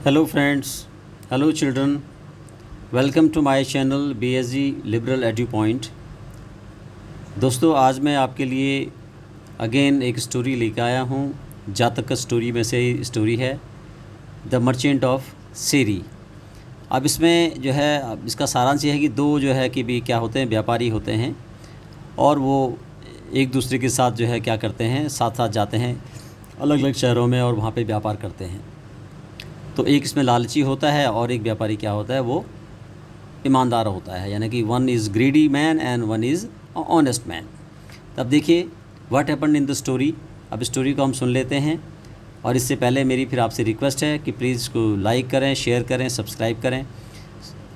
Hello friends, hello children, welcome to my channel BSG Liberal Edu Point। दोस्तों आज मैं आपके लिए अगेन एक स्टोरी लेकर आया हूँ। जातक स्टोरी में से स्टोरी है द मर्चेंट ऑफ सेरी। अब इसमें जो है अब इसका सारांश ये है कि दो जो है कि भी क्या होते हैं, व्यापारी होते हैं और वो एक दूसरे के साथ जो है क्या करते हैं, साथ साथ जाते हैं अलग अलग शहरों में और वहाँ पे व्यापार करते हैं। तो एक इसमें लालची होता है और एक व्यापारी क्या होता है, वो ईमानदार होता है, यानी कि one is greedy man and one is honest man. तब देखिए what happened in the story. अब स्टोरी को हम सुन लेते हैं और इससे पहले मेरी फिर आपसे रिक्वेस्ट है कि प्लीज़ इसको लाइक करें, शेयर करें, सब्सक्राइब करें।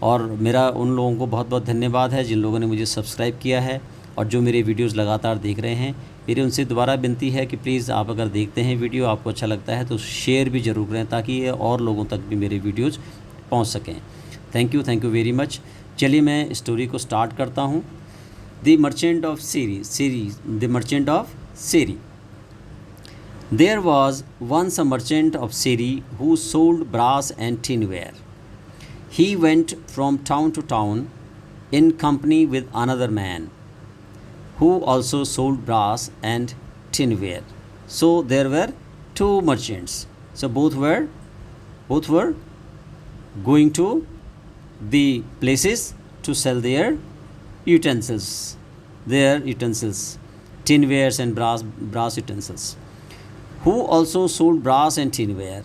और मेरा उन लोगों को बहुत बहुत धन्यवाद है जिन लोगों ने मुझे सब्सक्राइब किया है और जो मेरे वीडियोज़ लगातार देख रहे हैं। मेरी उनसे दोबारा विनती है कि प्लीज़ आप अगर देखते हैं वीडियो, आपको अच्छा लगता है तो शेयर भी ज़रूर करें ताकि ये और लोगों तक भी मेरे वीडियोज़ पहुंच सकें। Thank you very much. चलिए मैं स्टोरी को स्टार्ट करता हूं। The merchant of the merchant of Seri. There was once a merchant of Seri who sold brass and tinware. He went from town to town in company with another man who also sold brass and tinware. So there were two merchants. So both were going to the places to sell their utensils, tinwares and brass utensils. Who also sold brass and tinware.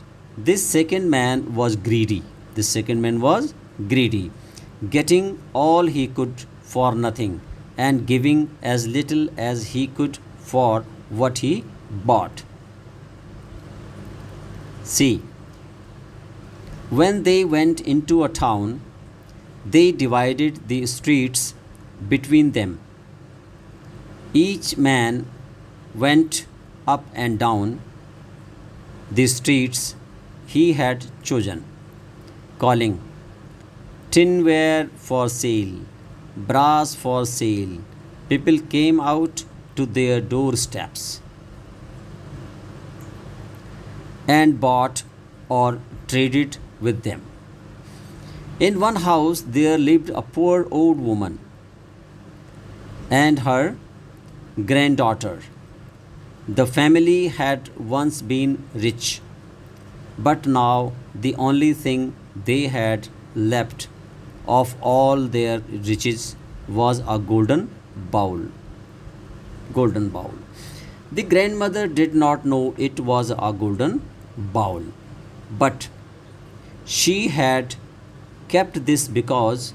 This second man was greedy. Getting all he could for nothing and giving as little as he could for what he bought. See, when they went into a town, they divided the streets between them. Each man went up and down the streets he had chosen, calling, "Tinware for sale, brass for sale." People came out to their doorsteps and bought or traded with them. In one house there lived a poor old woman and her granddaughter. The family had once been rich, but now the only thing they had left of all their riches was a golden bowl. The grandmother did not know it was a golden bowl, but she had kept this because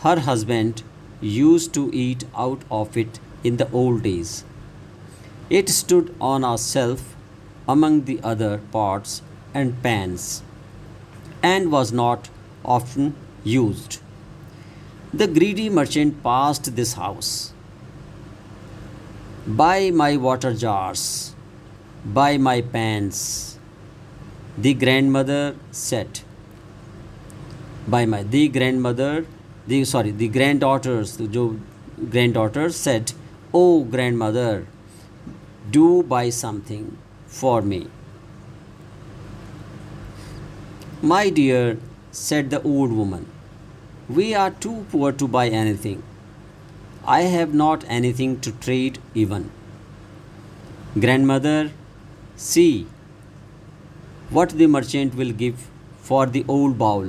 her husband used to eat out of it in the old days. It stood on a shelf among the other pots and pans and was not often used. The greedy merchant passed this house. "Buy my water jars, buy my pans," the grandmother said. The granddaughters said, "Oh grandmother, do buy something for me." "My dear," said the old woman, "we are too poor to buy anything. I have not anything to trade even." "Grandmother, see what the merchant will give for the old bowl.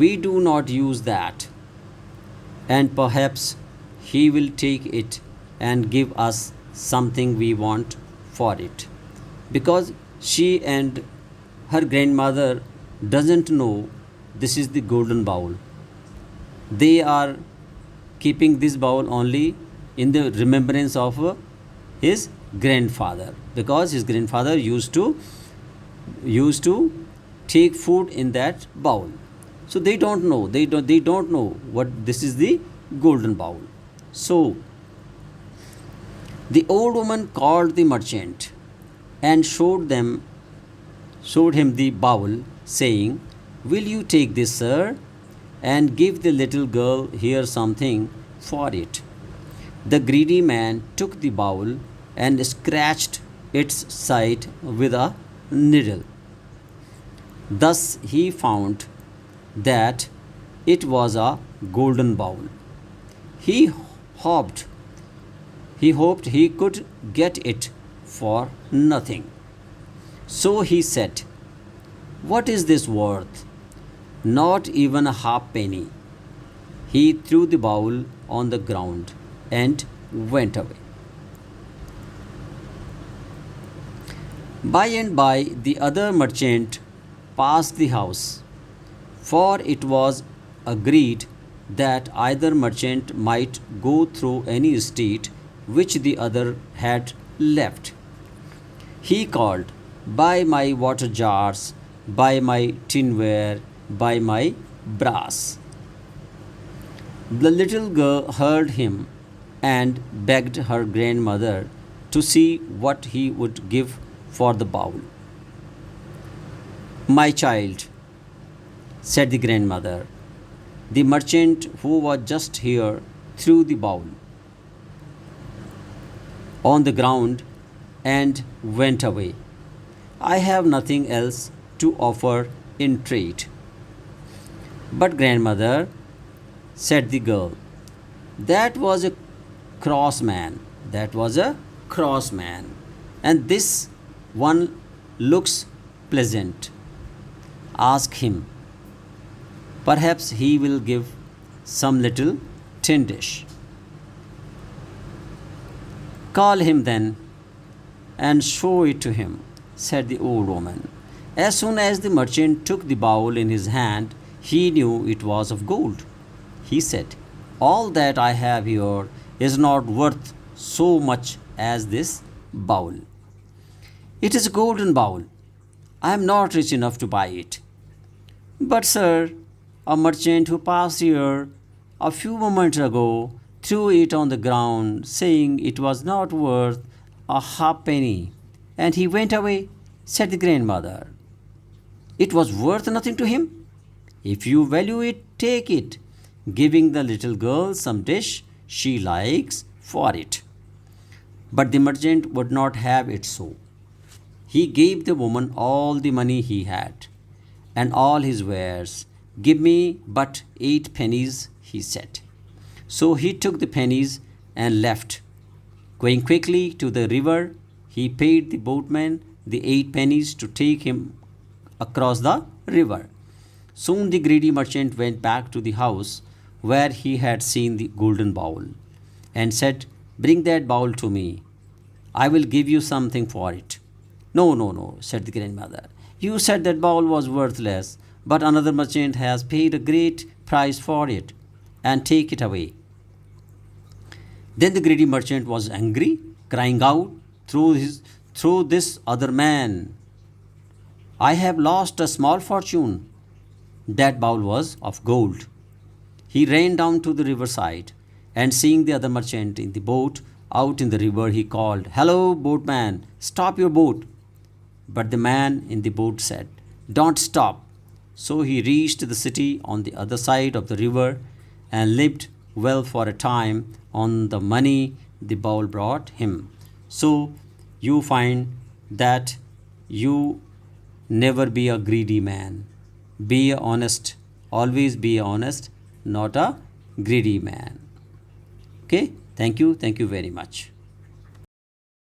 We do not use that, and perhaps he will take it and give us something we want for it." Because she and her grandmother doesn't know this is the golden bowl. They are keeping this bowl only in the remembrance of his grandfather, because his grandfather used to take food in that bowl. So they don't know what this is the golden bowl. So the old woman called the merchant and showed him the bowl, saying, "Will you take this, sir, and give the little girl here something for it?" The greedy man took the bowl and scratched its side with a needle. Thus he found that it was a golden bowl. He hoped he could get it for nothing. So he said, "What is this worth? Not even a half penny." He threw the bowl on the ground and went away. By and by, the other merchant passed the house, for it was agreed that either merchant might go through any estate which the other had left. He called, "Buy my water jars, buy my tinware, buy my brass." The little girl heard him and begged her grandmother to see what he would give for the bowl. "My child," said the grandmother, "the merchant who was just here threw the bowl on the ground and went away. I have nothing else to offer in trade." "But, grandmother," said the girl, "that was a cross man. That was a cross man. And this one looks pleasant. Ask him. Perhaps he will give some little tin dish." "Call him then and show it to him," said the old woman. As soon as the merchant took the bowl in his hand, he knew it was of gold. He said, "All that I have here is not worth so much as this bowl. It is a golden bowl. I am not rich enough to buy it." "But, sir, a merchant who passed here a few moments ago threw it on the ground, saying it was not worth a halfpenny, and he went away," said the grandmother. "It was worth nothing to him? If you value it, take it," giving the little girl some dish she likes for it. But the merchant would not have it so. He gave the woman all the money he had, and all his wares. "Give me but 8 pennies," he said. So he took the pennies and left. Going quickly to the river, he paid the boatman the 8 pennies to take him across the river. Soon the greedy merchant went back to the house where he had seen the golden bowl, and said, "Bring that bowl to me. I will give you something for it." "No, no, no," said the grandmother. "You said that bowl was worthless, but another merchant has paid a great price for it, and take it away." Then the greedy merchant was angry, crying out, "Through this other man, I have lost a small fortune." That bowl was of gold. He ran down to the riverside, and seeing the other merchant in the boat out in the river, he called, "Hello, boatman, stop your boat." But the man in the boat said, "Don't stop." So he reached the city on the other side of the river and lived well for a time on the money the bowl brought him. So you find that you never be a greedy man. Be honest. Always be honest, not a greedy man. Okay? Thank you. Thank you very much.